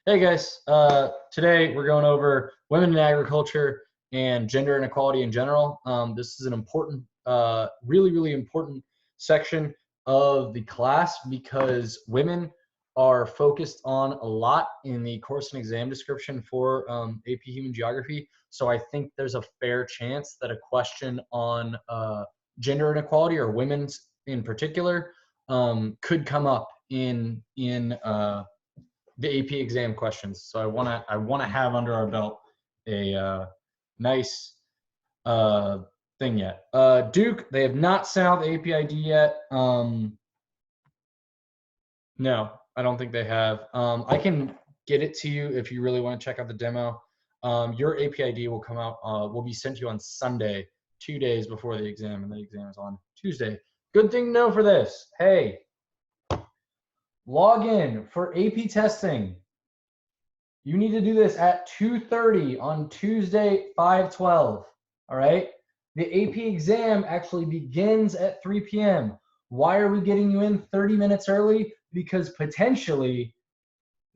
Hey guys, today we're going over women in agriculture and gender inequality in general. This is an important, really important section of the class because women are focused on a lot in the course and exam description for AP Human Geography. So I think there's a fair chance that a question on gender inequality or women's in particular could come up in the AP exam questions. So I wanna have under our belt a nice thing yet. Duke, they have not sent out the AP ID yet. No, I don't think they have. I can get it to you if you really want to check out the demo. Your AP ID will come out. Will be sent to you on Sunday, 2 days before the exam, and the exam is on Tuesday. Good thing to know for this. Hey, log in for AP testing. You need to do this at 2:30 on Tuesday, 5/12. All right. The AP exam actually begins at 3 p.m. Why are we getting you in 30 minutes early? Because potentially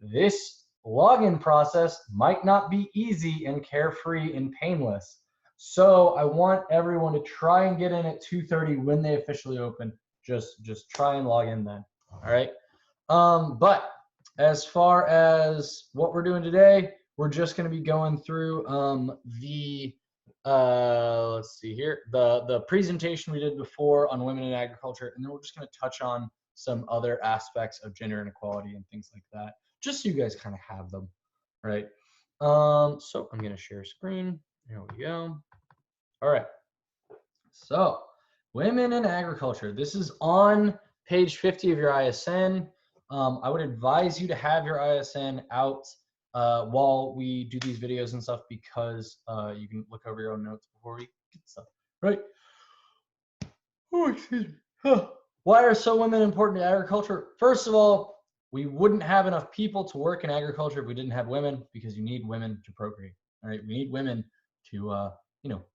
this login process might not be easy and carefree and painless. So I want everyone to try and get in at 2:30 when they officially open. Just try and log in then. All right. But as far as what we're doing today, we're just going to be going through let's see here, the presentation we did before on women in agriculture, and then we're just going to touch on some other aspects of gender inequality and things like that, just so you guys kind of have them, right? So I'm going to share screen. There we go. All right. So women in agriculture. This is on page 50 of your ISN. I would advise you to have your ISN out while we do these videos and stuff because you can look over your own notes before we get stuff, right? Oh, excuse me. Huh. Why are so women important to agriculture? First of all, we wouldn't have enough people to work in agriculture if we didn't have women, because you need women to procreate. All right, we need women to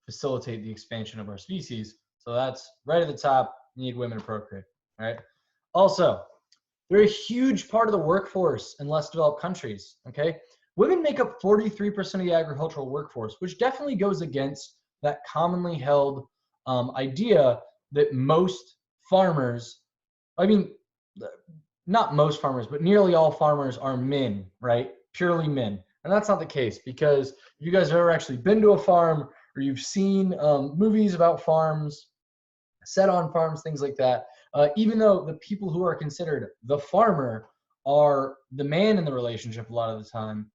facilitate the expansion of our species. So that's right at the top. You need women to procreate. All right. Also, they're a huge part of the workforce in less developed countries, okay? Women make up 43% of the agricultural workforce, which definitely goes against that commonly held idea that most farmers, I mean, not most farmers, but nearly all farmers are men, right? Purely men. And that's not the case, because if you guys have ever actually been to a farm or you've seen movies about farms, set on farms, things like that, even though the people who are considered the farmer are the man in the relationship a lot of the time,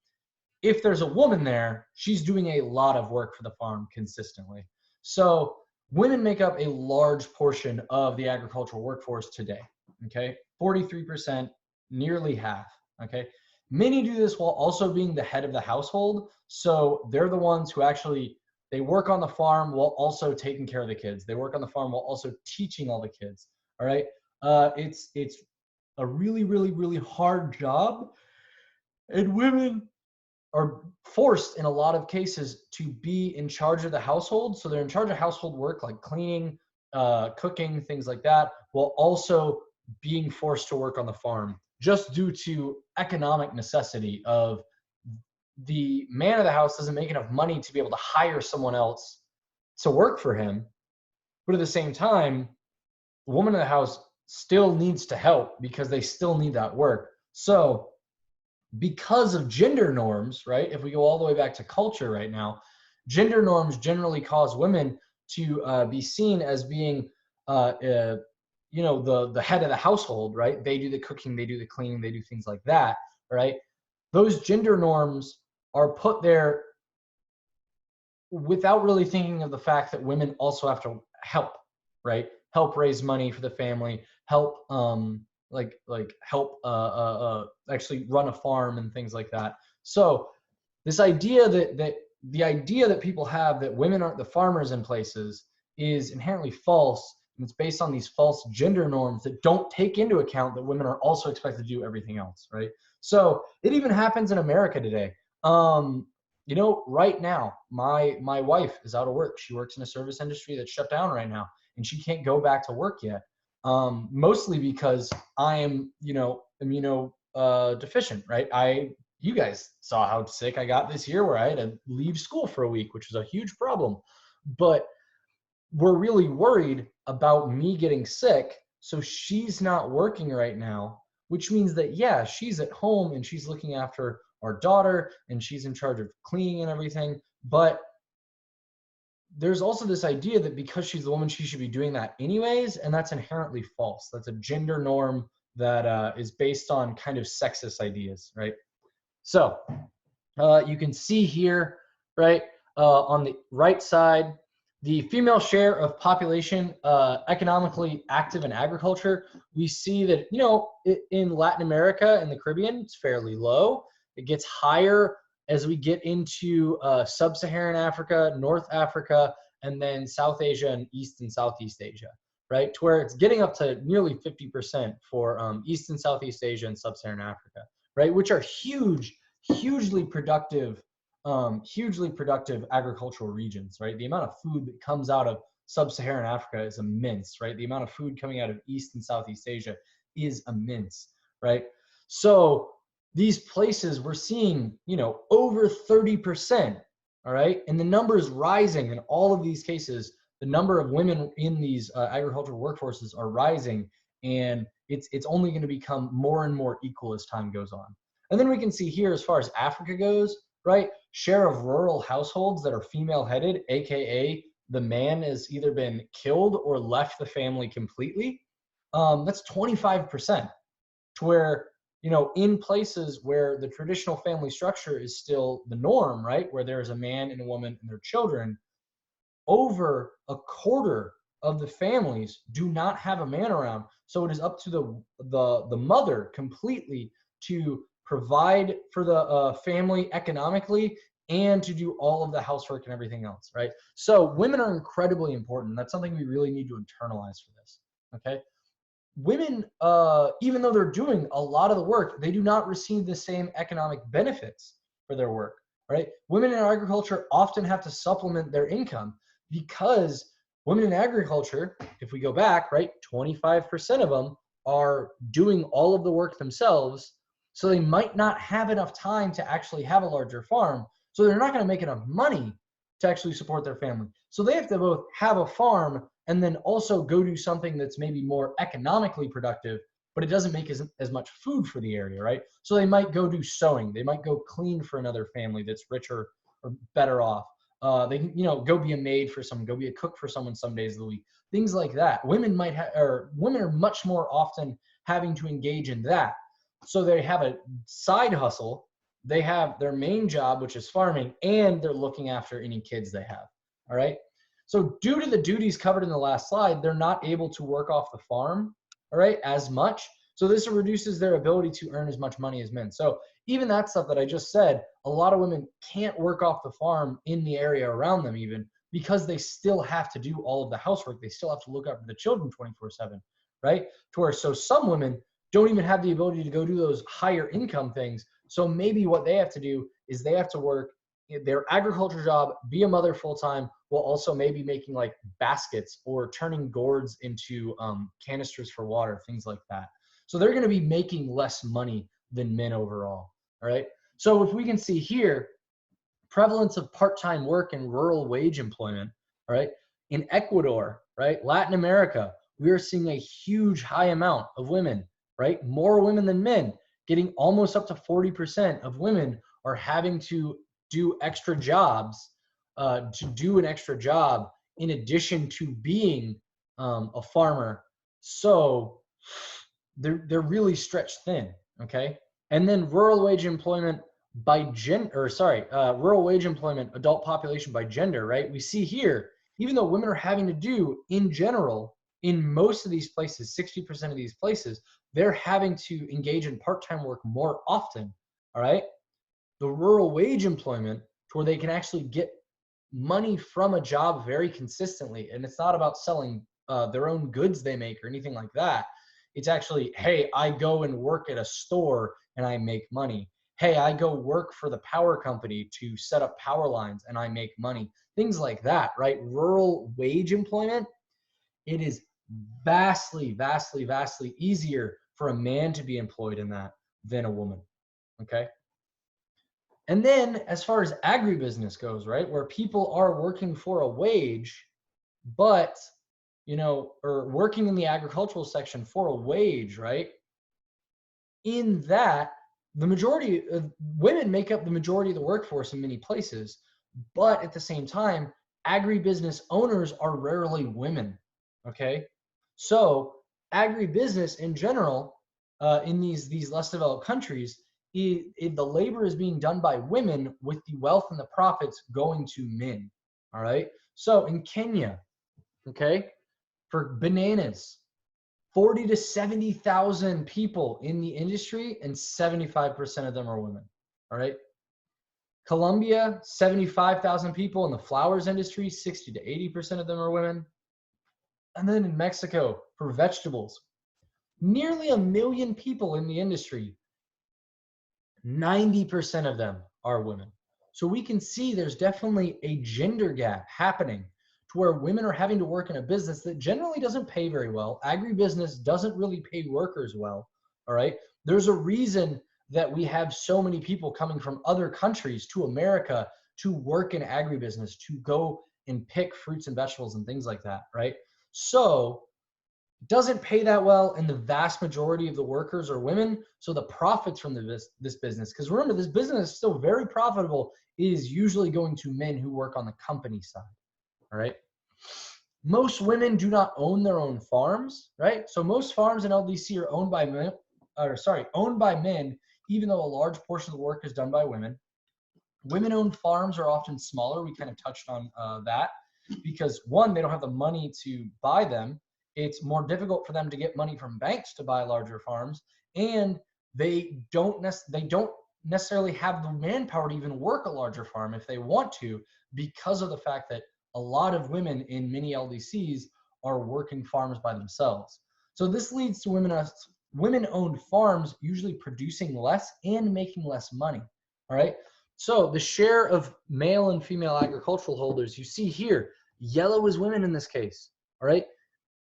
if there's a woman there, she's doing a lot of work for the farm consistently. So women make up a large portion of the agricultural workforce today, okay? 43%, nearly half, okay? Many do this while also being the head of the household. So they're the ones who actually, they work on the farm while also taking care of the kids. They work on the farm while also teaching all the kids, all right? It's a really hard job, and women are forced in a lot of cases to be in charge of the household. So they're in charge of household work like cleaning, cooking, things like that, while also being forced to work on the farm, just due to economic necessity of the man of the house doesn't make enough money to be able to hire someone else to work for him. But at the same time, the woman in the house still needs to help because they still need that work. So because of gender norms, right? If we go all the way back to culture right now, gender norms generally cause women to be seen as being, the head of the household, right? They do the cooking, they do the cleaning, they do things like that, right? Those gender norms are put there without really thinking of the fact that women also have to help, right? Help raise money for the family, help help actually run a farm and things like that. So this idea that the idea that people have that women aren't the farmers in places is inherently false, and it's based on these false gender norms that don't take into account that women are also expected to do everything else, right? So it even happens in America today. Right now, my wife is out of work. She works in a service industry that's shut down right now, and she can't go back to work yet. Mostly because I am, immunodeficient, right? I You guys saw how sick I got this year where I had to leave school for a week, which was a huge problem. But we're really worried about me getting sick. So she's not working right now, which means that, yeah, she's at home and she's looking after our daughter and she's in charge of cleaning and everything. But there's also this idea that because she's the woman, she should be doing that anyways. And that's inherently false. That's a gender norm that is based on kind of sexist ideas, right? So you can see here, right, on the right side, the female share of population economically active in agriculture. We see that, in Latin America and the Caribbean, it's fairly low. It gets higher as we get into sub-Saharan Africa, North Africa, and then South Asia and East and Southeast Asia, right? To where it's getting up to nearly 50% for East and Southeast Asia and sub-Saharan Africa, right? Which are hugely productive agricultural regions, right? The amount of food that comes out of sub-Saharan Africa is immense, right? The amount of food coming out of East and Southeast Asia is immense, right? So these places we're seeing, over 30%, all right? And the number is rising in all of these cases. The number of women in these agricultural workforces are rising, and it's only going to become more and more equal as time goes on. And then we can see here, as far as Africa goes, right, share of rural households that are female headed, AKA the man has either been killed or left the family completely. That's 25%, to where, in places where the traditional family structure is still the norm, right, where there's a man and a woman and their children, over a quarter of the families do not have a man around. So it is up to the mother completely to provide for the family economically and to do all of the housework and everything else, right? So women are incredibly important. That's something we really need to internalize for this, okay? Women, even though they're doing a lot of the work, they do not receive the same economic benefits for their work, right? Women in agriculture often have to supplement their income because women in agriculture, if we go back, right, 25% of them are doing all of the work themselves. So they might not have enough time to actually have a larger farm. So they're not going to make enough money to actually support their family. So they have to both have a farm and then also go do something that's maybe more economically productive, but it doesn't make as much food for the area, right? So they might go do sewing. They might go clean for another family that's richer or better off. They can, go be a maid for someone, go be a cook for someone some days of the week, things like that. Women are much more often having to engage in that. So they have a side hustle. They have their main job, which is farming, and they're looking after any kids they have. All right. So due to the duties covered in the last slide, they're not able to work off the farm, all right, as much. So this reduces their ability to earn as much money as men. So even that stuff that I just said, a lot of women can't work off the farm in the area around them even because they still have to do all of the housework. They still have to look after the children 24/7, right? To where so some women don't even have the ability to go do those higher income things. So maybe what they have to do is they have to work their agriculture job, be a mother full time, while also maybe making like baskets or turning gourds into canisters for water, things like that. So they're going to be making less money than men overall. All right. So if we can see here, prevalence of part-time work and rural wage employment, all right, in Ecuador, right, Latin America, we are seeing a huge high amount of women, right, more women than men, getting almost up to 40% of women are having to do extra jobs, to do an extra job in addition to being a farmer. So they're really stretched thin, okay? And then rural wage employment by rural wage employment, adult population by gender, right? We see here, even though women are having to do in general, in most of these places, 60% of these places, they're having to engage in part-time work more often, all right? The rural wage employment to where they can actually get money from a job very consistently. And it's not about selling their own goods they make or anything like that. It's actually, hey, I go and work at a store and I make money. Hey, I go work for the power company to set up power lines and I make money. Things like that, right? Rural wage employment, it is vastly easier for a man to be employed in that than a woman, okay? And then as far as agribusiness goes, right, where people are working for a wage, but, or working in the agricultural section for a wage, right? In that, the majority of women make up the majority of the workforce in many places, but at the same time, agribusiness owners are rarely women. Okay, so agribusiness in general, in these less developed countries, the labor is being done by women, with the wealth and the profits going to men. All right, so in Kenya, okay, for bananas, 40 to 70,000 people in the industry, and 75% of them are women. All right. Colombia, 75,000 people in the flowers industry, 60 to 80% of them are women. And then in Mexico, for vegetables, nearly 1 million people in the industry, 90% of them are women. So we can see there's definitely a gender gap happening, to where women are having to work in a business that generally doesn't pay very well. Agribusiness doesn't really pay workers well. All right. There's a reason that we have so many people coming from other countries to America to work in agribusiness, to go and pick fruits and vegetables and things like that. Right. So doesn't pay that well, and the vast majority of the workers are women. So the profits from this business, because remember, this business is still very profitable, is usually going to men who work on the company side. All right. Most women do not own their own farms, right? So most farms in LDC are owned by men, owned by men, even though a large portion of the work is done by women. Women-owned farms are often smaller. We kind of touched on that, because one, they don't have the money to buy them. It's more difficult for them to get money from banks to buy larger farms, and they don't necessarily have the manpower to even work a larger farm if they want to, because of the fact that a lot of women in many LDCs are working farms by themselves. So this leads to women-owned farms usually producing less and making less money. All right. So the share of male and female agricultural holders you see here, yellow is women in this case. All right.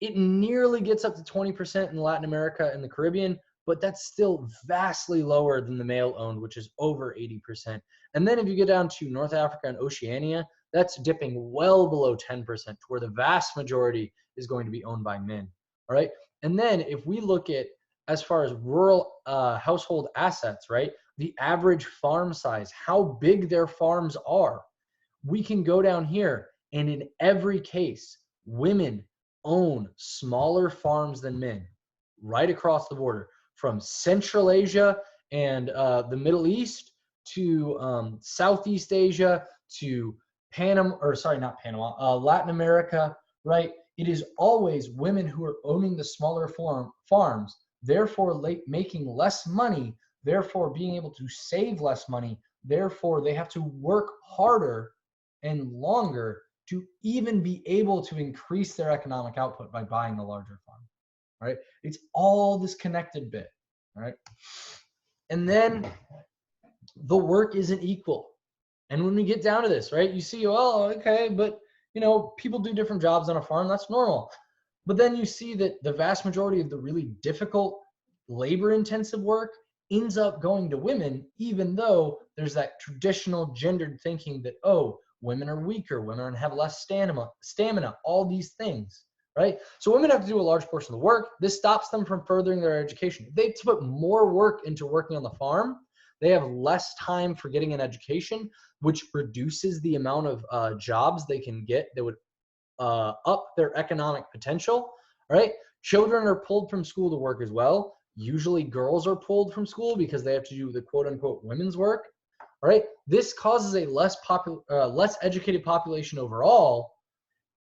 It nearly gets up to 20% in Latin America and the Caribbean, but that's still vastly lower than the male owned, which is over 80%. And then if you get down to North Africa and Oceania, that's dipping well below 10%, to where the vast majority is going to be owned by men. All right. And then if we look at, as far as rural household assets, right, the average farm size, how big their farms are, we can go down here, and in every case, women own smaller farms than men, right across the border, from Central Asia and the Middle East to Southeast Asia to Latin America, right? It is always women who are owning the smaller farms, therefore making less money, therefore being able to save less money, therefore they have to work harder and longer to even be able to increase their economic output by buying a larger farm. Right? It's all this connected bit. Right? And then the work isn't equal. And when we get down to this, right, you see, well, okay, but people do different jobs on a farm. That's normal. But then you see that the vast majority of the really difficult, labor-intensive work ends up going to women, even though there's that traditional gendered thinking that, oh, women are weaker, women have less stamina, all these things, right? So women have to do a large portion of the work. This stops them from furthering their education. If they put more work into working on the farm, they have less time for getting an education, which reduces the amount of jobs they can get that would up their economic potential. Right? Children are pulled from school to work as well. Usually girls are pulled from school because they have to do the quote unquote women's work. All right. This causes a less educated population overall,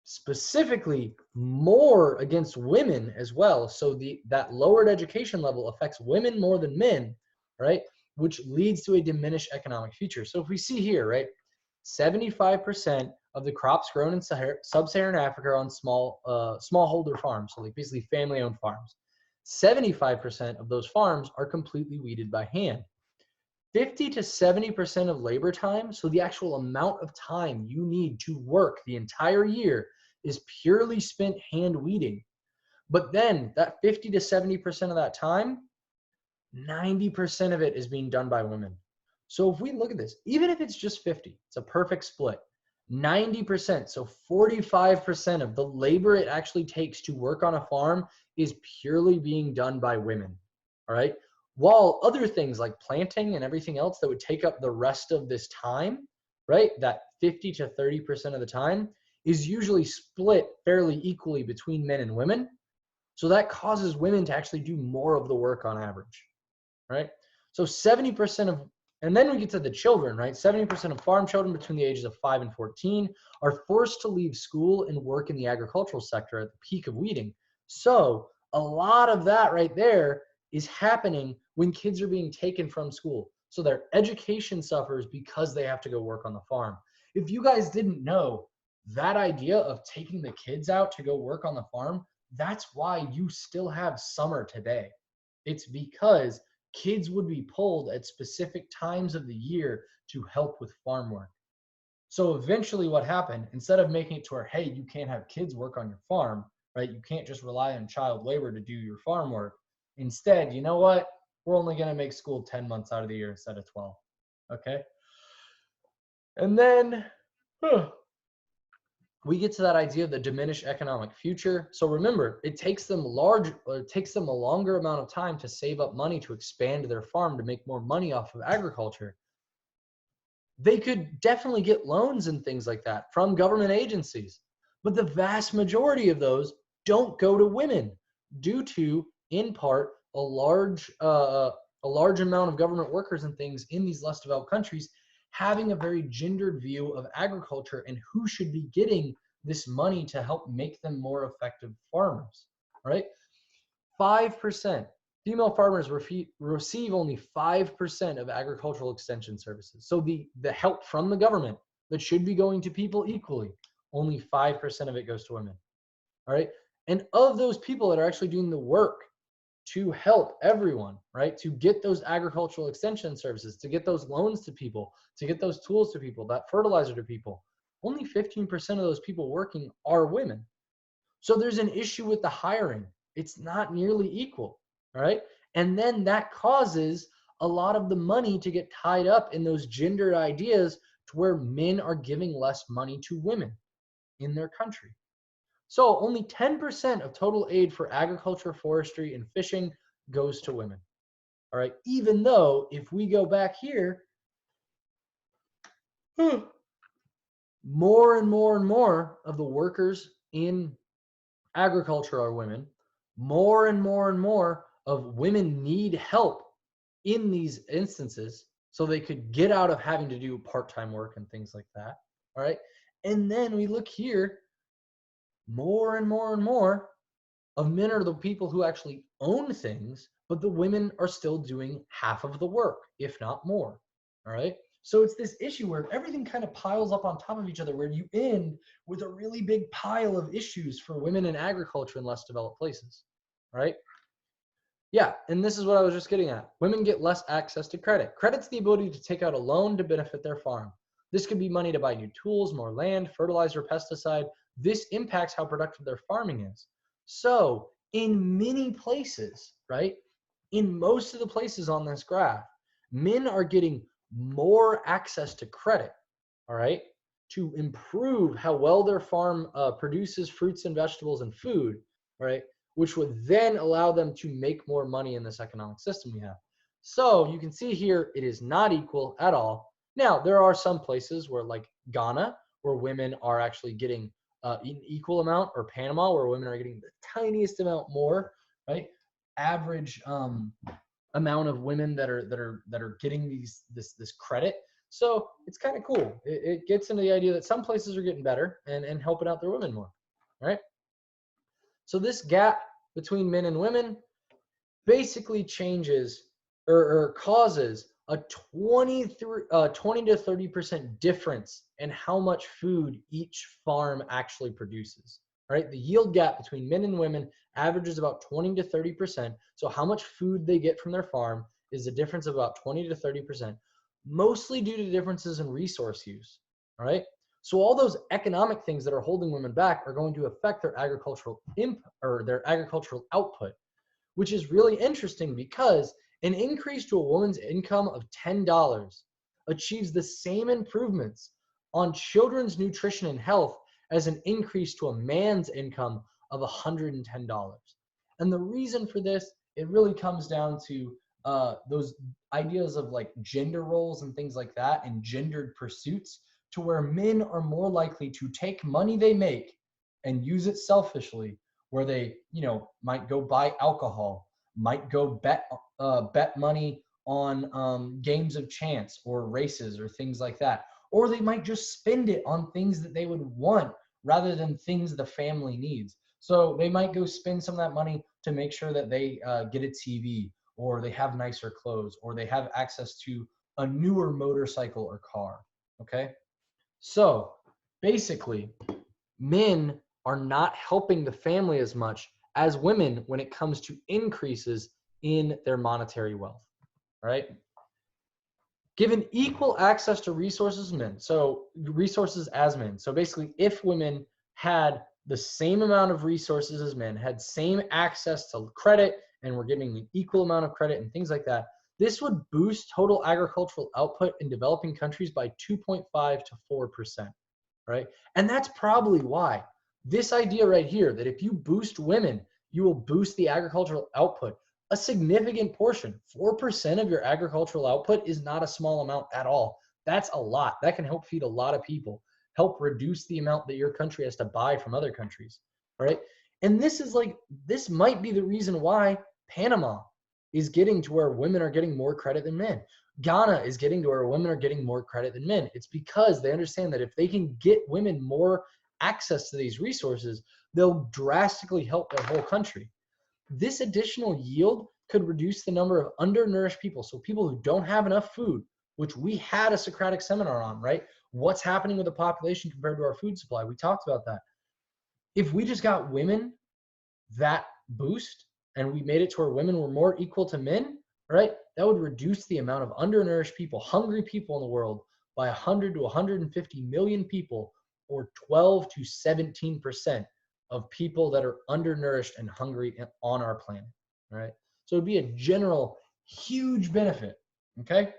specifically more against women as well. So that lowered education level affects women more than men, right? Which leads to a diminished economic future. So if we see here, right, 75% of the crops grown in sub-Saharan Africa are on smallholder farms, so like basically family-owned farms. 75% of those farms are completely weeded by hand. 50 to 70% of labor time, so the actual amount of time you need to work the entire year, is purely spent hand weeding. But then that 50 to 70% of that time, 90% of it is being done by women. So if we look at this, even if it's just 50, it's a perfect split. 90%, so 45% of the labor it actually takes to work on a farm is purely being done by women. All right. While other things like planting and everything else that would take up the rest of this time, right, that 50 to 30% of the time is usually split fairly equally between men and women. So that causes women to actually do more of the work on average, right? So 70% of, and then we get to the children, right? 70% of farm children between the ages of 5 and 14 are forced to leave school and work in the agricultural sector at the peak of weeding. So a lot of that right there is happening when kids are being taken from school. So their education suffers because they have to go work on the farm. If you guys didn't know, that idea of taking the kids out to go work on the farm, that's why you still have summer today. It's because kids would be pulled at specific times of the year to help with farm work. So eventually what happened, instead of making it to where, hey, you can't have kids work on your farm, right? You can't just rely on child labor to do your farm work. Instead, you know what? We're only going to make school 10 months out of the year instead of 12. Okay. And then we get to that idea of the diminished economic future. So remember, it takes them a longer amount of time to save up money to expand their farm to make more money off of agriculture. They could definitely get loans and things like that from government agencies, but the vast majority of those don't go to women due to, in part, a large amount of government workers and things in these less developed countries having a very gendered view of agriculture and who should be getting this money to help make them more effective farmers, right? 5%. Female farmers receive only 5% of agricultural extension services. So the help from the government that should be going to people equally, only 5% of it goes to women. All right. And of those people that are actually doing the work to help everyone, right, to get those agricultural extension services, to get those loans to people, to get those tools to people, that fertilizer to people, only 15% of those people working are women. So there's an issue with the hiring. It's not nearly equal, all right? And then that causes a lot of the money to get tied up in those gendered ideas to where men are giving less money to women in their country. So only 10% of total aid for agriculture, forestry, and fishing goes to women, all right? Even though if we go back here, more and more and more of the workers in agriculture are women. More and more and more of women need help in these instances so they could get out of having to do part-time work and things like that. All right. And then we look here, more and more and more of men are the people who actually own things, but the women are still doing half of the work, if not more. All right. So it's this issue where everything kind of piles up on top of each other, where you end with a really big pile of issues for women in agriculture in less developed places. All right. Yeah, and this is what I was just getting at. Women get less access to credit. Credit's the ability to take out a loan to benefit their farm. This could be money to buy new tools, more land, fertilizer, pesticide. This impacts how productive their farming is. So in many places, right, in most of the places on this graph, men are getting more access to credit, all right, to improve how well their farm produces fruits and vegetables and food, right, which would then allow them to make more money in this economic system we have. So you can see here, it is not equal at all. Now, there are some places where, like Ghana, where women are actually getting an equal amount, or Panama, where women are getting the tiniest amount more, right? Average amount of women that are getting this credit. So it's kind of cool. It gets into the idea that some places are getting better and helping out their women more, right? So this gap between men and women basically changes or causes a 20 to 30% difference in how much food each farm actually produces. Right? The yield gap between men and women averages about 20 to 30%. So how much food they get from their farm is a difference of about 20 to 30%, mostly due to differences in resource use. All right? So all those economic things that are holding women back are going to affect their agricultural output, which is really interesting because an increase to a woman's income of $10 achieves the same improvements on children's nutrition and health as an increase to a man's income of $110. And the reason for this, it really comes down to those ideas of like gender roles and things like that and gendered pursuits, to where men are more likely to take money they make and use it selfishly, where they, might go buy alcohol, might go bet money on games of chance or races or things like that. Or they might just spend it on things that they would want rather than things the family needs. So they might go spend some of that money to make sure that they get a TV, or they have nicer clothes, or they have access to a newer motorcycle or car. Okay. So basically, men are not helping the family as much as women when it comes to increases in their monetary wealth, right? Given equal access to resources as men. So basically, if women had the same amount of resources as men, had same access to credit, and were getting an equal amount of credit and things like that, this would boost total agricultural output in developing countries by 2.5 to 4%, right? And that's probably why this idea right here, that if you boost women, you will boost the agricultural output. A significant portion, 4% of your agricultural output is not a small amount at all. That's a lot. That can help feed a lot of people, help reduce the amount that your country has to buy from other countries, right? And this might be the reason why Panama is getting to where women are getting more credit than men. Ghana is getting to where women are getting more credit than men. It's because they understand that if they can get women more access to these resources, they'll drastically help their whole country. This additional yield could reduce the number of undernourished people. So people who don't have enough food, which we had a Socratic seminar on, right? What's happening with the population compared to our food supply? We talked about that. If we just got women that boost and we made it to where women were more equal to men, right? That would reduce the amount of undernourished people, hungry people in the world by 100 to 150 million people, or 12 to 17% of people that are undernourished and hungry on our planet, right? So it'd be a general huge benefit, okay?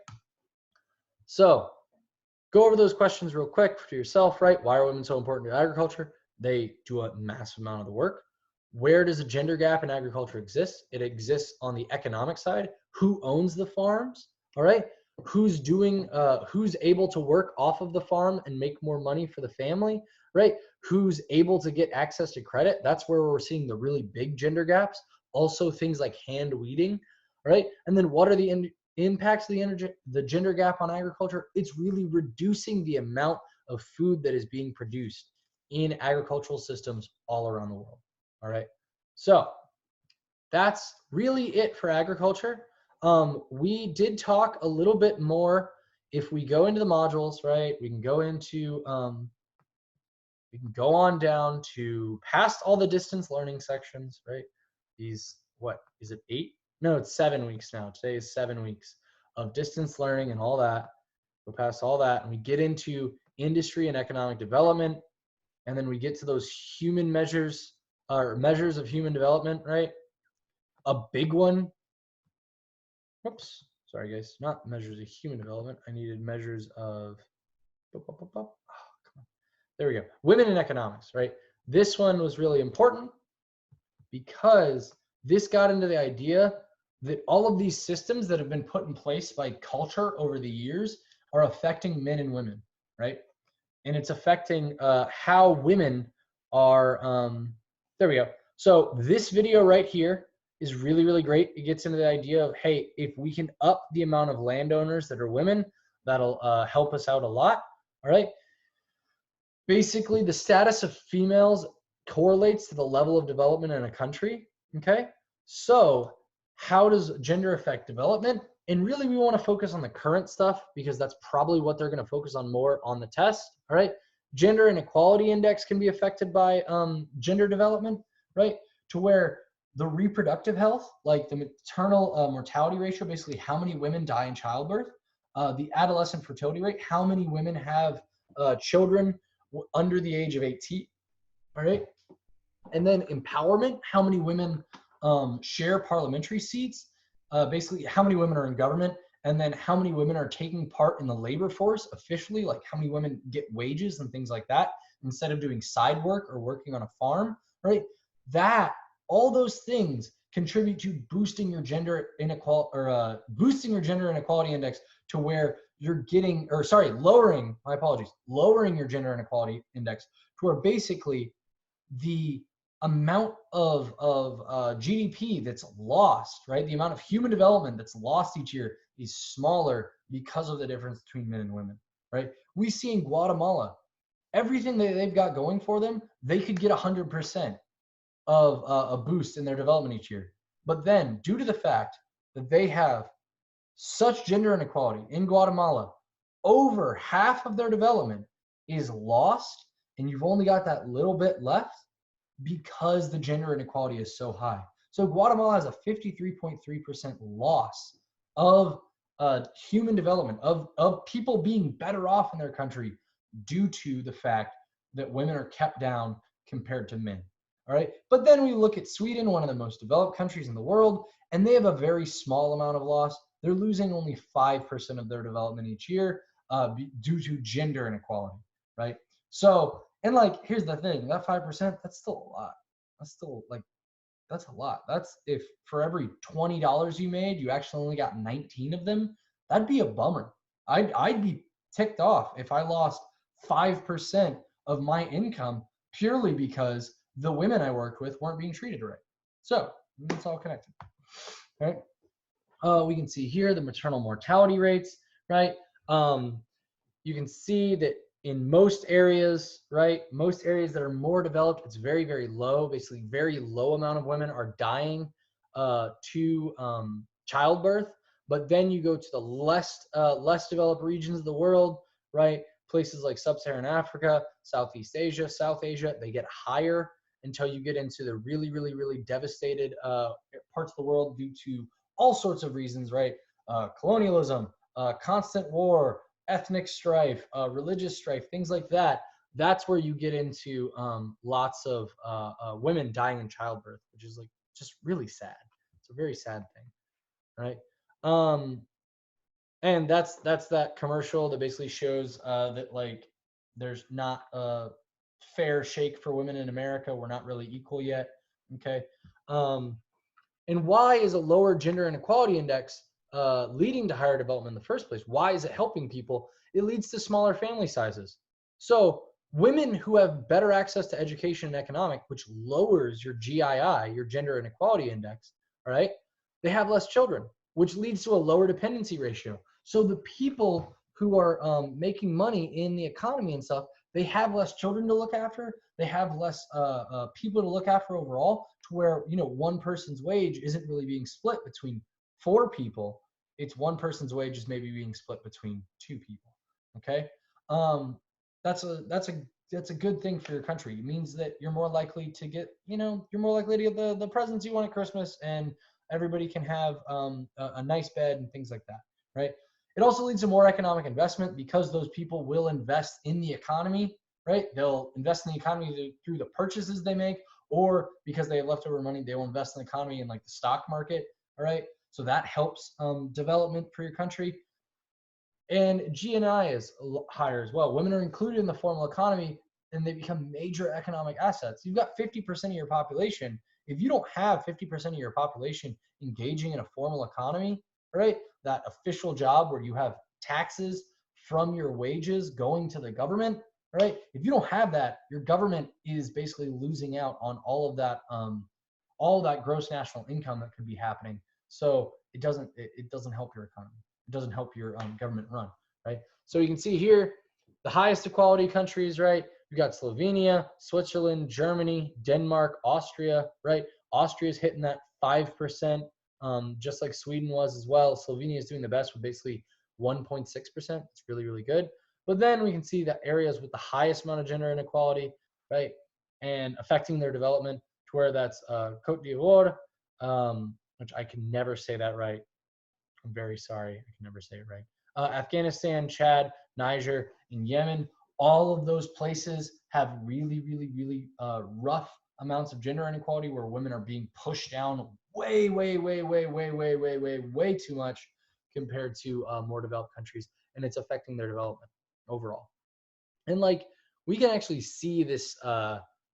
So go over those questions real quick for yourself, right? Why are women so important to agriculture? They do a massive amount of the work. Where does a gender gap in agriculture exist? It exists on the economic side. Who owns the farms? All right. Who's able to work off of the farm and make more money for the family, right? Who's able to get access to credit? That's where we're seeing the really big gender gaps. Also things like hand weeding, right? And then what are the impacts of the gender gap on agriculture? It's really reducing the amount of food that is being produced in agricultural systems all around the world. All right, so that's really it for agriculture. We did talk a little bit more. If we go into the modules, right, we can go on down to past all the distance learning sections, right? What is it, 8? No, it's 7 weeks now. Today is 7 weeks of distance learning and all that. Go past all that, and we get into industry and economic development, and then we get to those human measures, or measures of human development, right? A big one. Oops, sorry guys, not measures of human development. I needed measures of, oh, come on. There we go. Women in economics, right? This one was really important because this got into the idea that all of these systems that have been put in place by culture over the years are affecting men and women, right? And it's affecting how women are, there we go. So this video right here is really, really great. It gets into the idea of, hey, if we can up the amount of landowners that are women, that'll help us out a lot, all right? Basically, the status of females correlates to the level of development in a country, okay? So how does gender affect development? And really, we want to focus on the current stuff because that's probably what they're going to focus on more on the test, all right? Gender inequality index can be affected by gender development, right? To where the reproductive health, like the maternal mortality ratio, basically how many women die in childbirth, the adolescent fertility rate, how many women have children under the age of 18, all right? And then empowerment, how many women share parliamentary seats, basically how many women are in government, and then how many women are taking part in the labor force officially, like how many women get wages and things like that instead of doing side work or working on a farm, right? That, all those things contribute to boosting your gender inequality, or boosting your gender inequality index to where you're getting, or sorry, lowering, my apologies, lowering your gender inequality index to where basically the amount of GDP that's lost, right? The amount of human development that's lost each year is smaller because of the difference between men and women, right? We see in Guatemala, everything that they've got going for them, they could get 100% of a boost in their development each year. But then, due to the fact that they have such gender inequality in Guatemala, over half of their development is lost, and you've only got that little bit left because the gender inequality is so high. So Guatemala has a 53.3% loss of human development, of people being better off in their country due to the fact that women are kept down compared to men. All right. But then we look at Sweden, one of the most developed countries in the world, and they have a very small amount of loss. They're losing only 5% of their development each year due to gender inequality, right? So, and like, here's the thing, that 5%, that's still a lot. That's still like, that's a lot. That's if for every $20 you made, you actually only got 19 of them, that'd be a bummer. I'd be ticked off if I lost 5% of my income purely because the women I worked with weren't being treated right. So it's all connected, right? We can see here the maternal mortality rates, right? You can see that in most areas, right, most areas that are more developed, it's very, very low. Basically, very low amount of women are dying to childbirth. But then you go to the less developed regions of the world, right? Places like Sub-Saharan Africa, Southeast Asia, South Asia, they get higher until you get into the really, really, really devastated parts of the world due to all sorts of reasons, right? Colonialism, constant war, ethnic strife, religious strife, things like that. That's where you get into lots of women dying in childbirth, which is like just really sad. It's a very sad thing, right? And that's that commercial that basically shows that like there's not a fair shake for women in America. We're not really equal yet. Okay. And why is a lower gender inequality index leading to higher development in the first place? Why is it helping people? It leads to smaller family sizes. So women who have better access to education and economic, which lowers your GII, your gender inequality index, all right, they have less children, which leads to a lower dependency ratio. So the people who are making money in the economy and stuff, they have less children to look after. They have less people to look after overall, to where, you know, one person's wage isn't really being split between 4 people. It's one person's wage is maybe being split between 2 people. Okay, that's a good thing for your country. It means that you're more likely to get, you know, you're more likely to get the presents you want at Christmas, and everybody can have a nice bed and things like that, right? It also leads to more economic investment because those people will invest in the economy, right? They'll invest in the economy through the purchases they make, or because they have leftover money, they will invest in the economy in like the stock market, all right? So that helps development for your country. And GNI is higher as well. Women are included in the formal economy and they become major economic assets. You've got 50% of your population. If you don't have 50% of your population engaging in a formal economy, right? That official job where you have taxes from your wages going to the government, right? If you don't have that, your government is basically losing out on all of that gross national income that could be happening. So it doesn't help your economy. It doesn't help your government run, right? So you can see here, the highest equality countries, right? We got Slovenia, Switzerland, Germany, Denmark, Austria, right? Austria is hitting that 5%, just like Sweden was as well. Slovenia is doing the best with basically 1.6%. It's really, really good. But then we can see that areas with the highest amount of gender inequality, right? And affecting their development, to where that's Côte d'Ivoire, which I can never say that right. I'm very sorry. I can never say it right. Afghanistan, Chad, Niger, and Yemen. All of those places have really, really, really rough amounts of gender inequality where women are being pushed down way, way, way, way, way, way, way, way, way too much compared to more developed countries, and it's affecting their development overall. And like we can actually see this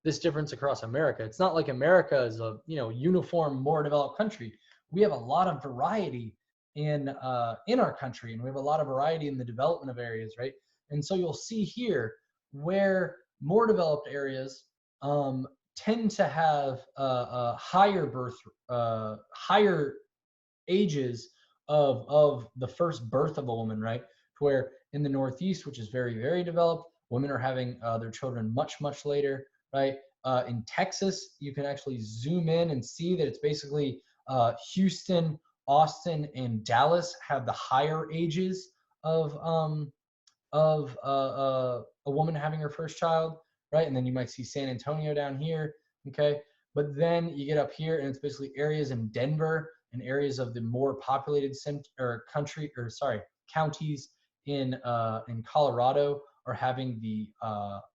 this difference across America. It's not like America is a uniform, more developed country. We have a lot of variety in our country, and we have a lot of variety in the development of areas, right? And so you'll see here where more developed areas tend to have higher ages of the first birth of a woman, right? Where in the Northeast, which is very, very developed, women are having their children much, much later, right? In Texas, you can actually zoom in and see that it's basically Houston, Austin, and Dallas have the higher ages of a woman having her first child, right? And then you might see San Antonio down here, okay? But then you get up here, and it's basically areas in Denver and areas of the more populated counties in Colorado are having the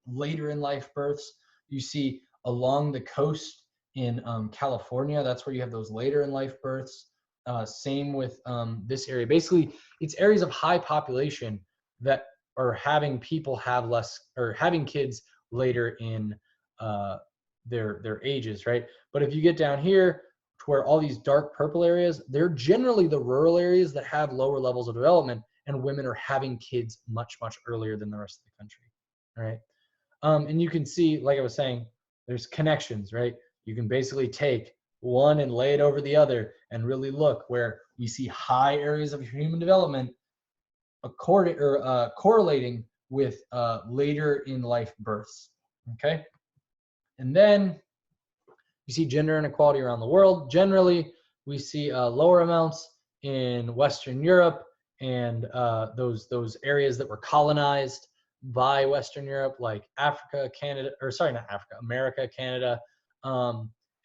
later in life births. You see along the coast in California, that's where you have those later in life births. Same with this area. Basically, it's areas of high population that are having people have less or having kids later in their ages, right? But if you get down here to where all these dark purple areas, they're generally the rural areas that have lower levels of development, and women are having kids much, much earlier than the rest of the country, all right? And you can see, like I was saying, there's connections, right? You can basically take one and lay it over the other and really look where you see high areas of human development correlating with later in life births, okay? And then you see gender inequality around the world. Generally, we see lower amounts in Western Europe and those areas that were colonized by Western Europe, like Africa, Canada, or sorry, not Africa, America, Canada,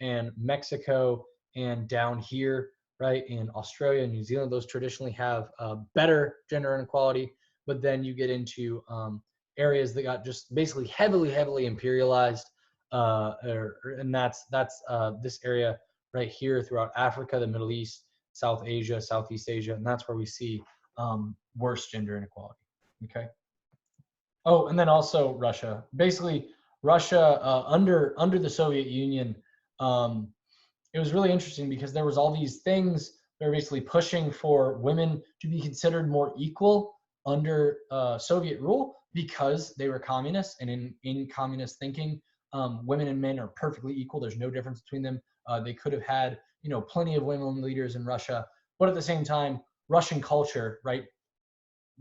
and Mexico, and down here, right, in Australia and New Zealand, those traditionally have better gender inequality. But then you get into areas that got just basically heavily imperialized, and that's this area right here throughout Africa, the Middle East, South Asia, Southeast Asia, and that's where we see worse gender inequality. Okay. Oh, and then also Russia. Basically, Russia under the Soviet Union, it was really interesting because there was all these things that were basically pushing for women to be considered more equal under Soviet rule because they were communists, and in communist thinking, women and men are perfectly equal. There's no difference between them. They could have had plenty of women leaders in Russia, but at the same time, Russian culture, right,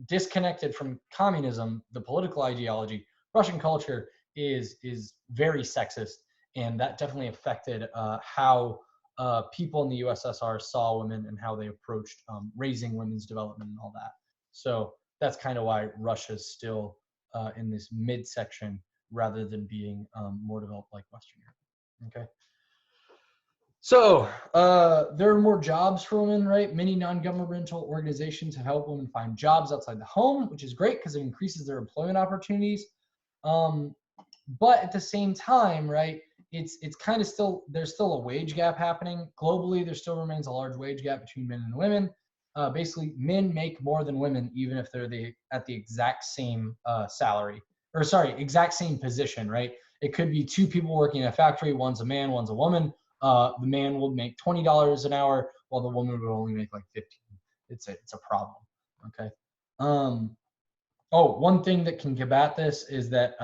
disconnected from communism, the political ideology, Russian culture is very sexist, and that definitely affected how people in the USSR saw women and how they approached raising women's development and all that. So that's kind of why Russia's still in this midsection rather than being more developed like Western Europe. Okay. So there are more jobs for women, right? Many non-governmental organizations have helped women find jobs outside the home, which is great because it increases their employment opportunities. But at the same time, right, it's kind of there's still a wage gap happening. Globally, there still remains a large wage gap between men and women. Basically, men make more than women, even if they're at the exact same salary, or sorry, exact same position, right? It could be two people working in a factory, one's a man, one's a woman. The man will make $20 an hour, while the woman would only make like 15. It's a problem. Okay. One thing that can combat this is that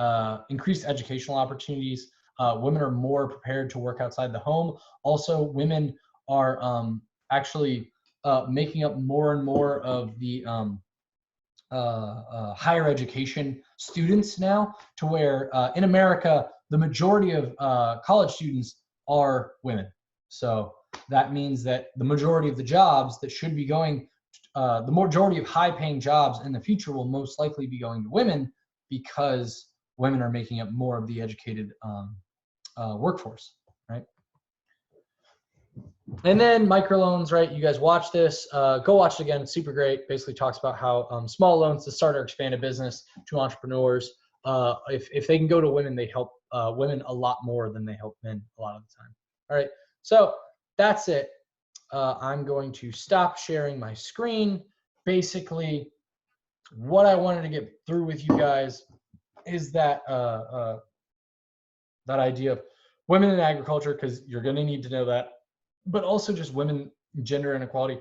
increased educational opportunities. Women are more prepared to work outside the home. Also, women are actually making up more and more of the higher education students now, to where in America, the majority of college students are women. So that means that the majority of the jobs that should be going, the majority of high paying jobs in the future will most likely be going to women, because women are making up more of the educated workforce, right? And then microloans, right? You guys watch this, go watch it again. It's super great. Basically talks about how small loans to start or expand a business to entrepreneurs. If they can go to women, they help women a lot more than they help men a lot of the time. All right, so that's it. I'm going to stop sharing my screen basically, what I wanted to get through with you guys is that that idea of women in agriculture, because you're going to need to know that, but also just women, gender inequality,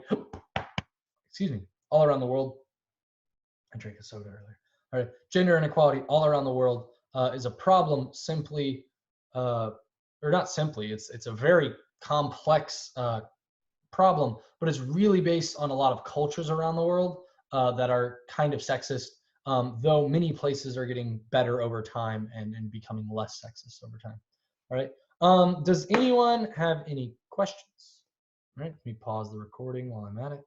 excuse me, all around the world. I drank a soda earlier. All right, gender inequality all around the world is a problem. Simply, or not simply, it's a very complex problem, but it's really based on a lot of cultures around the world that are kind of sexist. Though many places are getting better over time and becoming less sexist over time. All right. Does anyone have any questions? All right. Let me pause the recording while I'm at it.